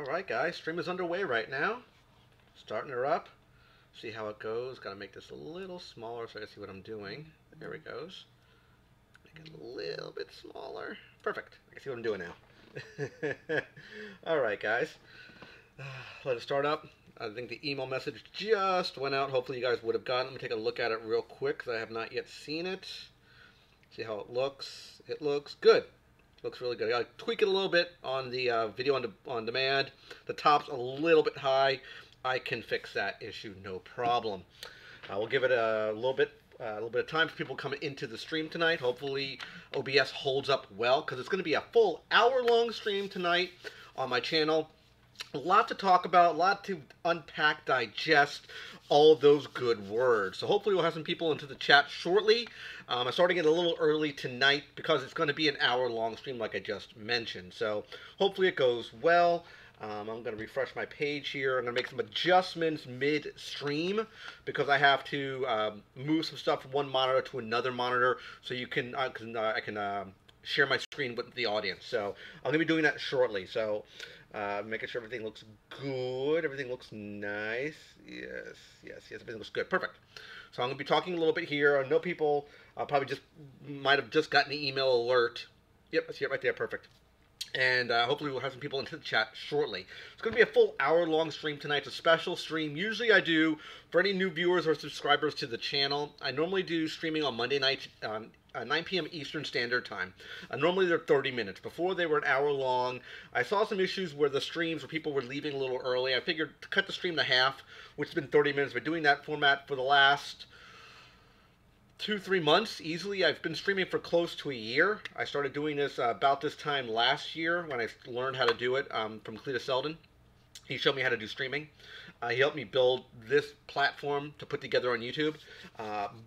Alright guys, stream is underway right now. Starting her up. See how it goes. Gotta make this a little smaller so I can see what I'm doing. There it goes. Make it a little bit smaller. Perfect. I can see what I'm doing now. Alright guys. Let us start up. I think the email message just went out. Hopefully you guys would have gotten it. Let me take a look at it real quick because I have not yet seen it. See how it looks. It looks good. Looks really good. I gotta tweak it a little bit on the video on demand. The top's a little bit high. I can fix that issue, no problem. We'll give it a little bit of time for people coming into the stream tonight. Hopefully OBS holds up well because it's going to be a full hour-long stream tonight on my channel. A lot to talk about, a lot to unpack, digest, all those good words. So hopefully we'll have some people into the chat shortly. I'm starting it a little early tonight because it's going to be an hour-long stream like I just mentioned. So hopefully it goes well. I'm going to refresh my page here. I'm going to make some adjustments mid-stream because I have to move some stuff from one monitor to another monitor so you can I can share my screen with the audience. So I'm going to be doing that shortly. So making sure everything looks good. Everything looks nice. Yes, everything looks good. Perfect. So I'm going to be talking a little bit here. I know people probably might have just gotten the email alert. Yep, I see it right there. Perfect. And hopefully we'll have some people into the chat shortly. It's going to be a full hour-long stream tonight. It's a special stream. Usually I do, for any new viewers or subscribers to the channel, I normally do streaming on Monday nights, 9 p.m. Eastern Standard Time. Normally they're 30 minutes. Before they were an hour long. I saw some issues where the streams, where people were leaving a little early. I figured to cut the stream to half, which has been 30 minutes. We're doing that format for the last 2-3 months easily. I've been streaming for close to a year. I started doing this about this time last year when I learned how to do it from Cletus Selden. He showed me how to do streaming. He helped me build this platform to put together on YouTube.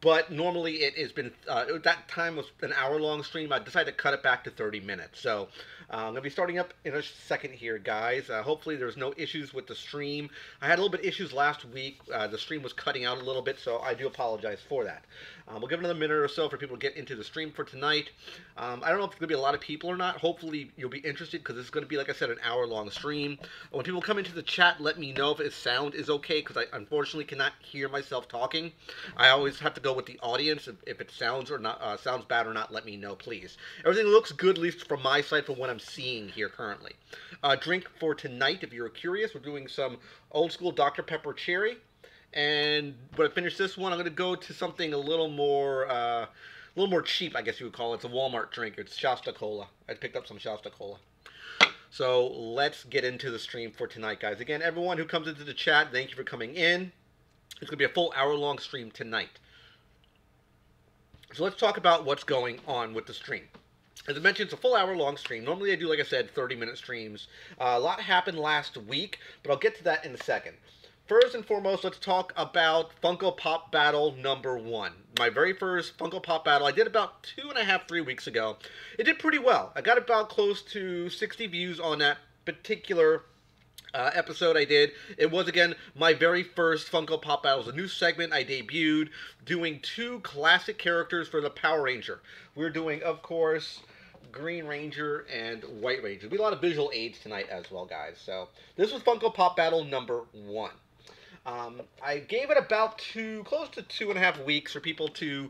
But normally it has been, that time was an hour-long stream. I decided to cut it back to 30 minutes. So I'm going to be starting up in a second here, guys. Hopefully there's no issues with the stream. I had a little bit of issues last week. The stream was cutting out a little bit, so I do apologize for that. We'll give it another minute or so for people to get into the stream for tonight. I don't know if it's going to be a lot of people or not. Hopefully you'll be interested because this is going to be, like I said, an hour-long stream. When people come into the chat, let me know if its sound is okay because I unfortunately cannot hear myself talking. I always have to go with the audience. If it sounds or not sounds bad or not, let me know, please. Everything looks good, at least from my side, from what I'm seeing here currently. Drink for tonight, if you're curious, we're doing some old school Dr. Pepper Cherry. And when I finish this one, I'm going to go to something a little more cheap, I guess you would call it. It's a Walmart drink. It's Shasta Cola. I picked up some Shasta Cola. So let's get into the stream for tonight, guys. Again, everyone who comes into the chat, thank you for coming in. It's going to be a full hour-long stream tonight. So let's talk about what's going on with the stream. As I mentioned, it's a full hour-long stream. Normally I do, like I said, 30-minute streams. A lot happened last week, but I'll get to that in a second. First and foremost, let's talk about Funko Pop Battle #1. My very first Funko Pop Battle, I did about 2.5-3 weeks ago. It did pretty well. I got about close to 60 views on that particular episode I did. It was, again, my very first Funko Pop Battle. It was a new segment I debuted, doing 2 classic characters for the Power Ranger. We're doing, of course, Green Ranger and White Ranger. There'll be a lot of visual aids tonight as well, guys. So this was Funko Pop Battle #1. I gave it about close to 2.5 weeks for people to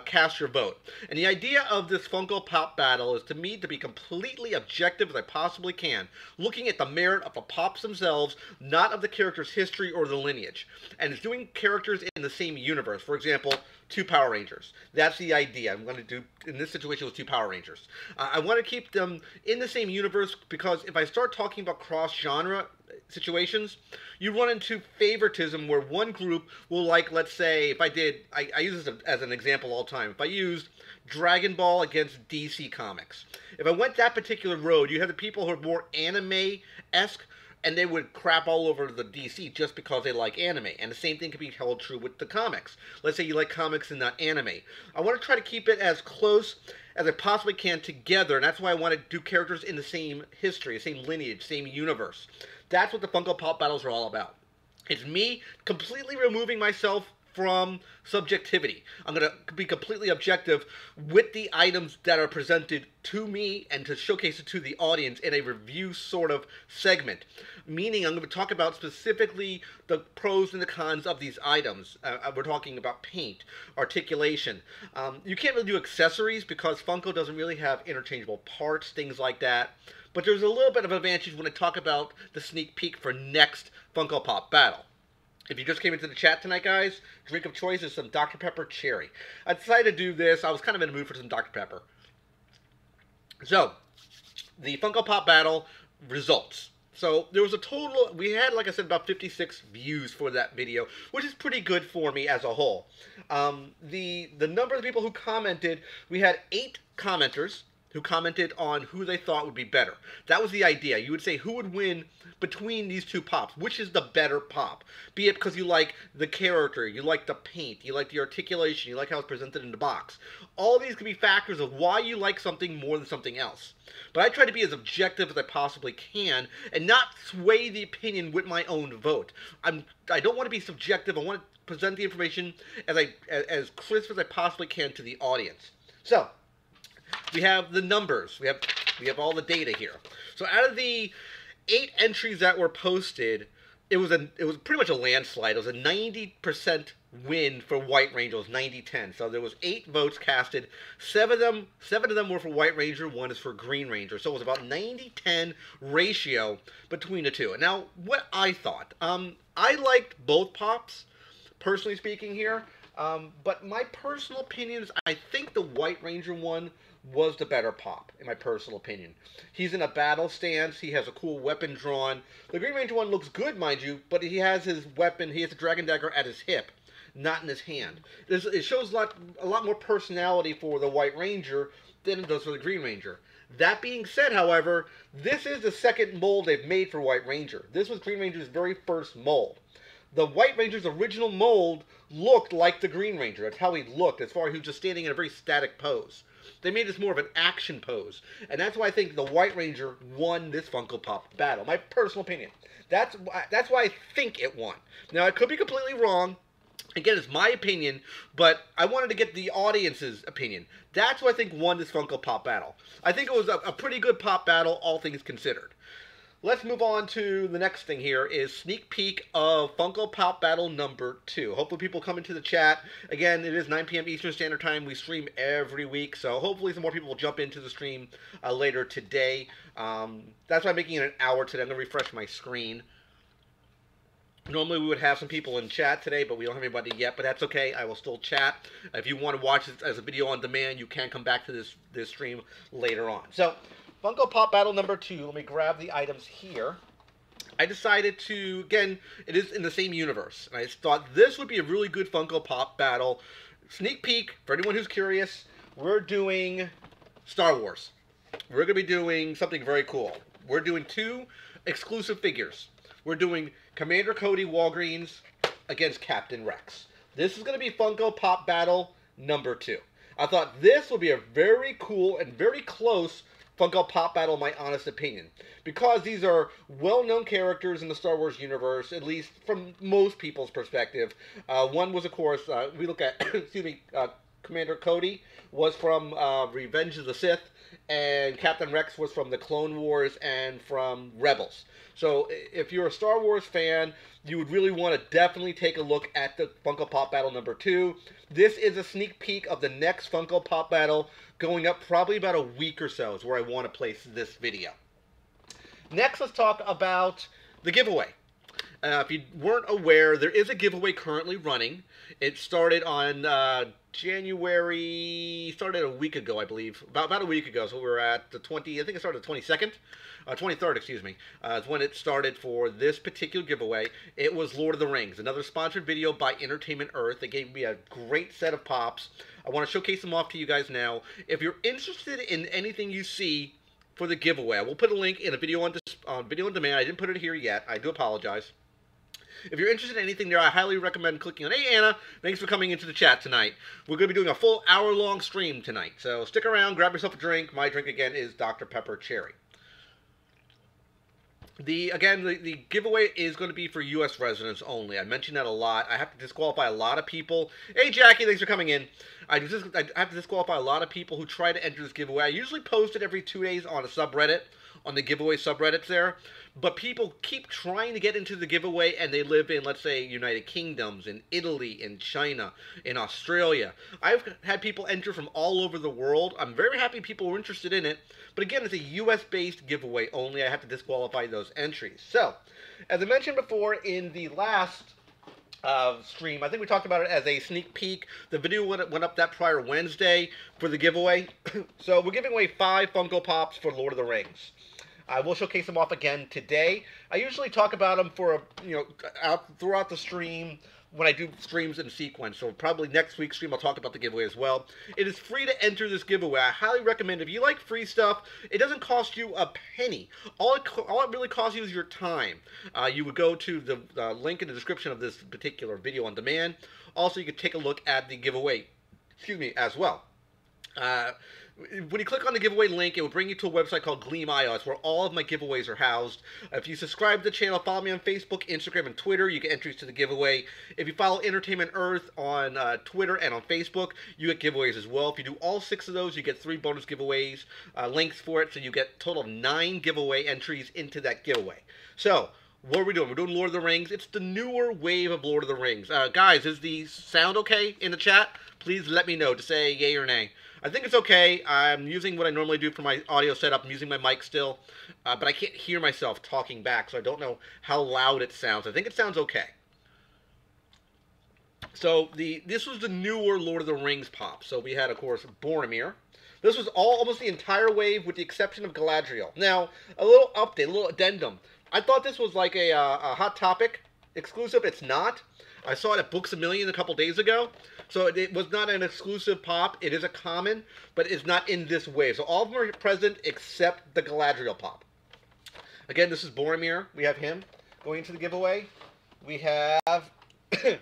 cast your vote. And the idea of this Funko Pop Battle is, to me, to be completely objective as I possibly can, looking at the merit of the Pops themselves, not of the character's history or the lineage. And it's doing characters in the same universe. For example, 2 Power Rangers. That's the idea I'm going to do in this situation with 2 Power Rangers. I want to keep them in the same universe because if I start talking about cross-genre situations, you run into favoritism where one group will, like, let's say, if I use this as an example all the time. If I used Dragon Ball against DC Comics. If I went that particular road, you have the people who are more anime-esque, and they would crap all over the DC just because they like anime. And the same thing can be held true with the comics. Let's say you like comics and not anime. I want to try to keep it as close as I possibly can together, and that's why I want to do characters in the same history, same lineage, same universe. That's what the Funko Pop Battles are all about. It's me completely removing myself from subjectivity. I'm going to be completely objective with the items that are presented to me and to showcase it to the audience in a review sort of segment. Meaning I'm going to talk about specifically the pros and the cons of these items. We're talking about paint, articulation. You can't really do accessories because Funko doesn't really have interchangeable parts, things like that. But there's a little bit of advantage when I talk about the sneak peek for next Funko Pop Battle. If you just came into the chat tonight, guys, drink of choice is some Dr. Pepper Cherry. I decided to do this. I was kind of in the mood for some Dr. Pepper. So, the Funko Pop Battle results. So, there was a total, we had, like I said, about 56 views for that video, which is pretty good for me as a whole. The number of people who commented, we had 8 commenters who commented on who they thought would be better. That was the idea. You would say who would win between these two pops. Which is the better pop? Be it because you like the character, you like the paint, you like the articulation, you like how it's presented in the box. All these can be factors of why you like something more than something else. But I try to be as objective as I possibly can and not sway the opinion with my own vote. I don't want to be subjective. I want to present the information as crisp as I possibly can to the audience. So, we have the numbers. We have all the data here. So out of the 8 entries that were posted, it was pretty much a landslide. It was a 90% win for White Ranger. It was 90-10. So there was 8 votes casted. 7 of them were for White Ranger. 1 is for Green Ranger. So it was about 90-10 ratio between the two. And now, what I thought, I liked both pops, personally speaking here. But my personal opinion is I think the White Ranger one was the better pop, in my personal opinion. He's in a battle stance. He has a cool weapon drawn. The Green Ranger one looks good, mind you, but he has his weapon, he has a Dragon Dagger at his hip, not in his hand. It shows a lot more personality for the White Ranger than it does for the Green Ranger. That being said, however, this is the second mold they've made for White Ranger. This was Green Ranger's very first mold. The White Ranger's original mold looked like the Green Ranger. That's how he looked, as far as he was just standing in a very static pose. They made this more of an action pose. And that's why I think the White Ranger won this Funko Pop battle. My personal opinion. That's why I think it won. Now, I could be completely wrong. Again, it's my opinion, but I wanted to get the audience's opinion. That's why I think won this Funko Pop battle. I think it was a pretty good pop battle, all things considered. Let's move on to the next thing here is sneak peek of Funko Pop Battle number 2. Hopefully people come into the chat. Again, it is 9 p.m. Eastern Standard Time. We stream every week, so hopefully some more people will jump into the stream later today. That's why I'm making it an hour today. I'm going to refresh my screen. Normally we would have some people in chat today, but we don't have anybody yet, but that's okay. I will still chat. If you want to watch it as a video on demand, you can come back to this stream later on. So, Funko Pop Battle number 2. Let me grab the items here. I decided to, again, it is in the same universe. And I just thought this would be a really good Funko Pop Battle. Sneak peek, for anyone who's curious, we're doing Star Wars. We're going to be doing something very cool. We're doing 2 exclusive figures. We're doing Commander Cody Walgreens against Captain Rex. This is going to be Funko Pop Battle number 2. I thought this would be a very cool and very close Funko Pop Battle, in my honest opinion. Because these are well-known characters in the Star Wars universe, at least from most people's perspective. One was, of course, we look at, excuse me, Commander Cody was from Revenge of the Sith, and Captain Rex was from the Clone Wars and from Rebels. So if you're a Star Wars fan, you would really want to definitely take a look at the Funko Pop Battle number 2. This is a sneak peek of the next Funko Pop Battle going up probably about a week or so is where I want to place this video. Next, let's talk about the giveaway. If you weren't aware, there is a giveaway currently running. It started on January, started a week ago, I believe. About a week ago, so we were at the 20, I think it started the 22nd. 23rd, excuse me, is when it started for this particular giveaway. It was Lord of the Rings, another sponsored video by Entertainment Earth. They gave me a great set of pops. I want to showcase them off to you guys now. If you're interested in anything you see for the giveaway, I will put a link in a video on video on demand. I didn't put it here yet. I do apologize. If you're interested in anything there, I highly recommend clicking on, hey Anna, thanks for coming into the chat tonight. We're going to be doing a full hour-long stream tonight. So stick around, grab yourself a drink. My drink, again, is Dr. Pepper Cherry. The giveaway is going to be for U.S. residents only. I mentioned that a lot. I have to disqualify a lot of people. Hey, Jackie, thanks for coming in. I have to disqualify a lot of people who try to enter this giveaway. I usually post it every 2 days on a subreddit, on the giveaway subreddits there. But people keep trying to get into the giveaway, and they live in, let's say, United Kingdoms, in Italy, in China, in Australia. I've had people enter from all over the world. I'm very happy people were interested in it. But again, it's a U.S.-based giveaway only. I have to disqualify those entries. So, as I mentioned before in the last stream, I think we talked about it as a sneak peek. The video went up that prior Wednesday for the giveaway. So we're giving away 5 Funko Pops for Lord of the Rings. I will showcase them off again today. I usually talk about them for throughout the stream when I do streams in sequence. So probably next week's stream I'll talk about the giveaway as well. It is free to enter this giveaway. I highly recommend, if you like free stuff, it doesn't cost you a penny. All it really costs you is your time. You would go to the link in the description of this particular video on demand. Also, you could take a look at the giveaway, as well. When you click on the giveaway link, it will bring you to a website called Gleam.io. It's where all of my giveaways are housed. If you subscribe to the channel, follow me on Facebook, Instagram, and Twitter, you get entries to the giveaway. If you follow Entertainment Earth on Twitter and on Facebook, you get giveaways as well. If you do all 6 of those, you get 3 bonus giveaways, links for it, so you get a total of 9 giveaway entries into that giveaway. So, what are we doing? We're doing Lord of the Rings. It's the newer wave of Lord of the Rings. Guys, is the sound okay in the chat? Please let me know to say yay or nay. I think it's okay. I'm using what I normally do for my audio setup. I'm using my mic still, but I can't hear myself talking back, so I don't know how loud it sounds. I think it sounds okay. So this was the newer Lord of the Rings pop. So we had, of course, Boromir. This was almost the entire wave with the exception of Galadriel. Now, a little update, a little addendum. I thought this was like a Hot Topic exclusive. It's not. I saw it at Books A Million a couple days ago. So it was not an exclusive pop. It is a common, but it's not in this wave. So all of them are present except the Galadriel pop. Again, this is Boromir. We have him going into the giveaway. We have, if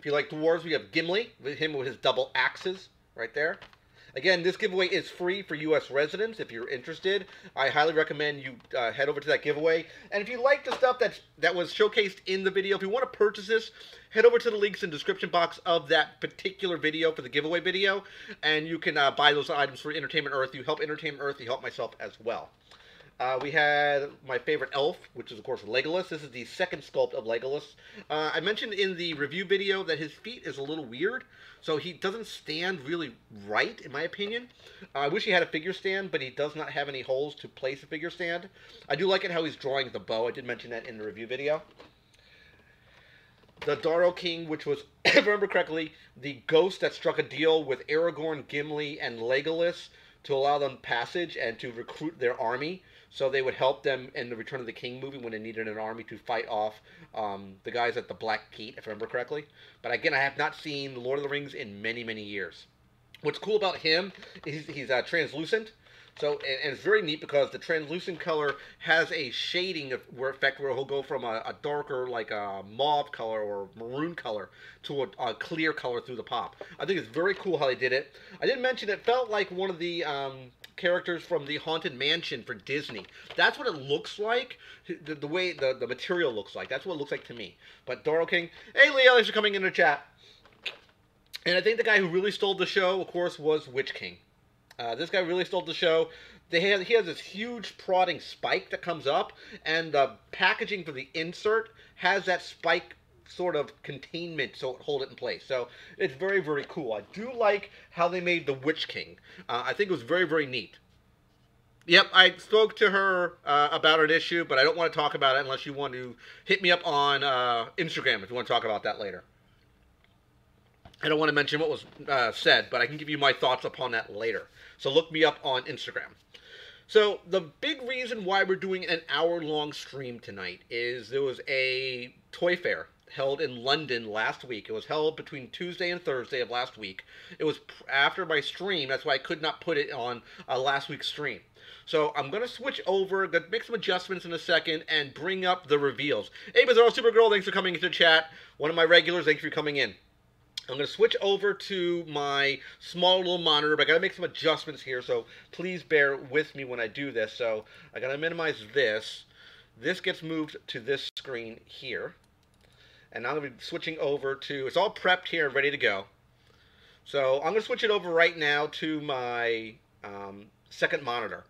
you like dwarves, we have Gimli, with him with his double axes right there. Again, this giveaway is free for U.S. residents. If you're interested, I highly recommend you head over to that giveaway. And if you like the stuff that was showcased in the video, if you want to purchase this, head over to the links in the description box of that particular video for the giveaway video, and you can buy those items for Entertainment Earth. You help Entertainment Earth, you help myself as well. We had my favorite elf, which is, of course, Legolas. This is the second sculpt of Legolas. I mentioned in the review video that his feet is a little weird, so he doesn't stand really right, in my opinion. I wish he had a figure stand, but he does not have any holes to place a figure stand. I do like it how he's drawing the bow. I did mention that in the review video. The Darrow King, which was, if I remember correctly, the ghost that struck a deal with Aragorn, Gimli, and Legolas to allow them passage and to recruit their army, so they would help them in the Return of the King movie when they needed an army to fight off the guys at the Black Gate, if I remember correctly. But again, I have not seen Lord of the Rings in many, many years. What's cool about him is he's translucent. So, and it's very neat because the translucent color has a shading effect where he'll go from a darker, like a mauve color or maroon color to a clear color through the pop. I think it's very cool how they did it. I didn't mention it felt like one of the characters from the Haunted Mansion for Disney. That's what it looks like. The way the material looks like. That's what it looks like to me. But Darrow King, hey Leo, thanks for coming in the chat. And I think the guy who really stole the show, of course, was Witch King. This guy really stole the show. He has this huge prodding spike that comes up, and the packaging for the insert has that spike sort of containment so it hold it in place. So it's very, very cool. I do like how they made the Witch King. I think it was very, very neat. Yep, I spoke to her about an issue, but I don't want to talk about it unless you want to hit me up on Instagram if you want to talk about that later. I don't want to mention what was said, but I can give you my thoughts upon that later. So look me up on Instagram. So the big reason why we're doing an hour-long stream tonight is there was a toy fair held in London last week. It was held between Tuesday and Thursday of last week. It was after my stream. That's why I could not put it on last week's stream. So I'm going to switch over, going to make some adjustments in a second, and bring up the reveals. Hey, Bizarro Supergirl, thanks for coming into the chat. One of my regulars, thanks for coming in. I'm going to switch over to my small little monitor, but I got to make some adjustments here, so please bear with me when I do this. So I got to minimize this, this gets moved to this screen here. And I'm going to be switching over to, it's all prepped here and ready to go. So I'm going to switch it over right now to my second monitor.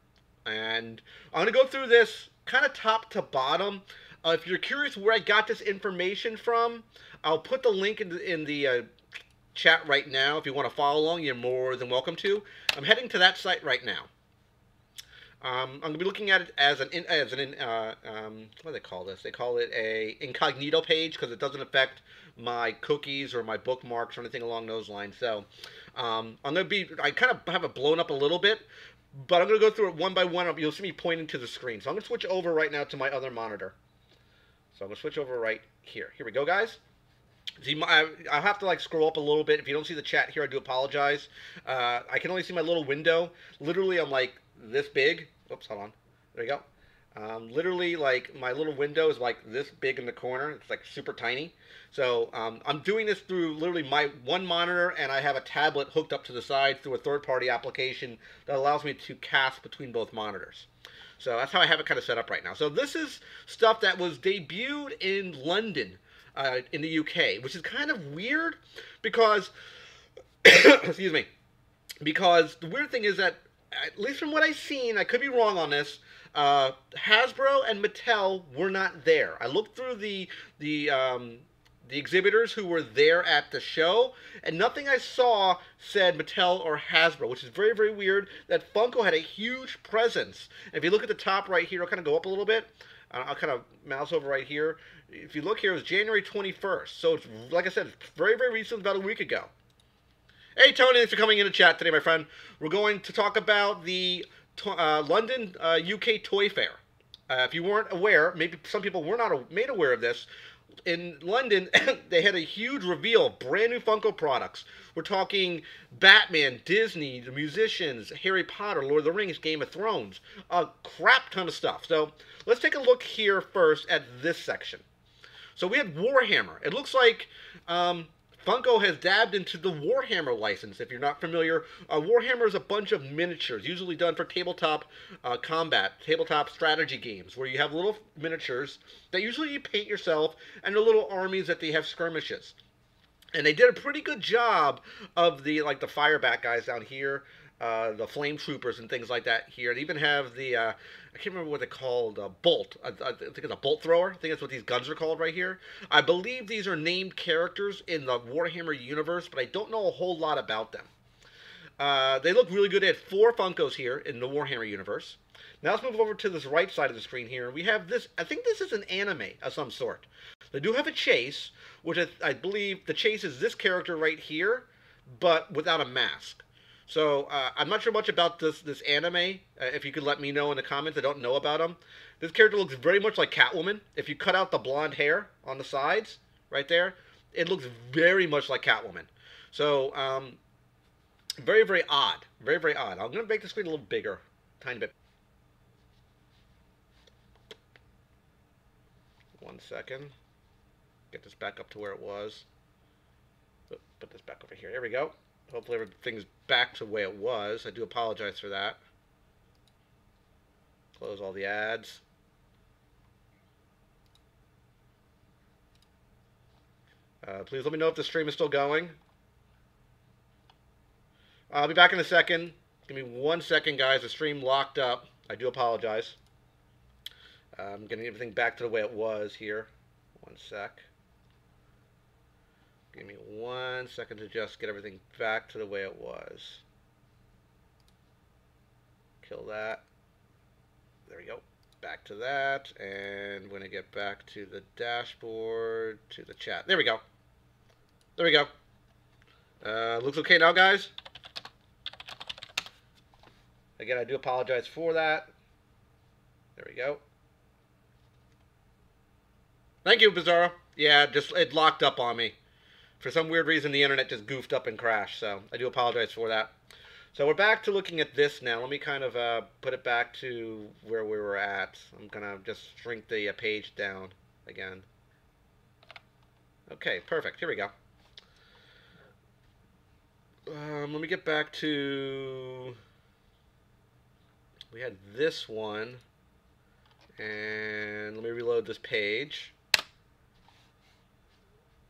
And I'm going to go through this kind of top to bottom. If you're curious where I got this information from, I'll put the link in the chat right now. If you want to follow along, you're more than welcome to. I'm heading to that site right now. I'm going to be looking at it as what do they call this? They call it a incognito page because it doesn't affect my cookies or my bookmarks or anything along those lines. So I'm going to be, I kind of have it blown up a little bit, but I'm going to go through it one by one. You'll see me pointing to the screen. So I'm going to switch over right now to my other monitor. So I'm going to switch over right here. Here we go, guys. See, I'll have to like scroll up a little bit. If you don't see the chat here, I do apologize. I can only see my little window. Literally, I'm like this big. Oops, hold on. There you go. Literally, like my little window is like this big in the corner. It's like super tiny. So I'm doing this through literally my one monitor, and I have a tablet hooked up to the side through a third-party application that allows me to cast between both monitors. So that's how I have it kind of set up right now. So this is stuff that was debuted in London, in the UK, which is kind of weird because, excuse me, because the weird thing is that, at least from what I've seen, I could be wrong on this, Hasbro and Mattel were not there. I looked through the exhibitors who were there at the show, and nothing I saw said Mattel or Hasbro, which is very, very weird that Funko had a huge presence. And if you look at the top right here, I'll kind of go up a little bit. I'll kind of mouse over right here. If you look here, it was January 21st. So, it's, like I said, it's very, very recent, about a week ago. Hey, Tony, thanks for coming in the chat today, my friend. We're going to talk about the London, UK Toy Fair. If you weren't aware, maybe some people were not made aware of this, in London, they had a huge reveal of brand new Funko products. We're talking Batman, Disney, the musicians, Harry Potter, Lord of the Rings, Game of Thrones, a crap ton of stuff. So let's take a look here first at this section. So we had Warhammer. It looks like Funko has dabbed into the Warhammer license. If you're not familiar, Warhammer is a bunch of miniatures, usually done for tabletop combat, tabletop strategy games, where you have little miniatures that usually you paint yourself, and the little armies that they have skirmishes. And they did a pretty good job of the fireback guys down here, the flame troopers and things like that here. They even have the, I can't remember what they're called, bolt. I think it's a bolt thrower. I think that's what these guns are called right here. I believe these are named characters in the Warhammer universe, but I don't know a whole lot about them. They look really good. They had 4 Funkos here in the Warhammer universe. Now let's move over to this right side of the screen here. We have this, I think this is an anime of some sort. They do have a chase, which I believe the chase is this character right here, but without a mask. So I'm not sure much about this anime. If you could let me know in the comments, I don't know about him. This character looks very much like Catwoman. If you cut out the blonde hair on the sides, right there, it looks very much like Catwoman. So very, very odd. Very, very odd. I'm going to make the screen a little bigger, tiny bit. One second. Get this back up to where it was. Put this back over here. There we go. Hopefully everything's back to the way it was. I do apologize for that. Close all the ads. Please let me know if the stream is still going. I'll be back in a second. Give me 1 second, guys. The stream locked up. I do apologize. I'm getting everything back to the way it was here. 1 sec. Give me 1 second to just get everything back to the way it was. Kill that. There we go. Back to that. And we're going to get back to the dashboard, to the chat. There we go. There we go. Looks okay now, guys? Again, I do apologize for that. There we go. Thank you, Bizarro. Yeah, it locked up on me. For some weird reason, the internet just goofed up and crashed, so I do apologize for that. So we're back to looking at this now. Let me kind of put it back to where we were at. I'm going to just shrink the page down again. Okay, perfect. Here we go. Let me get back to... We had this one. And let me reload this page.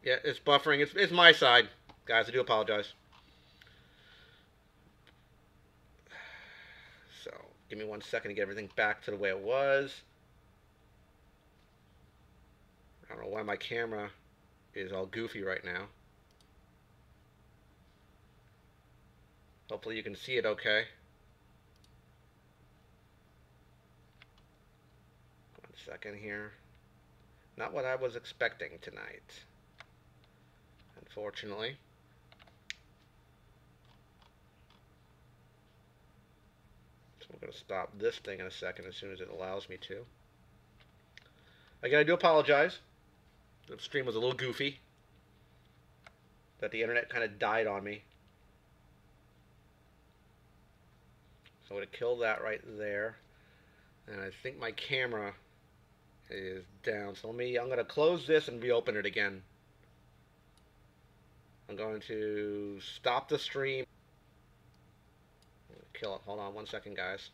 Yeah, it's buffering. It's my side. Guys, I do apologize. So, give me 1 second to get everything back to the way it was. I don't know why my camera is all goofy right now. Hopefully you can see it okay. 1 second here. Not what I was expecting tonight, unfortunately. So I'm going to stop this thing in a second as soon as it allows me to. Again, I do apologize. The stream was a little goofy. That the internet kind of died on me. So I'm going to kill that right there. And I think my camera is down. So I'm going to close this and reopen it again. I'm going to stop the stream. Kill it. Hold on 1 second, guys.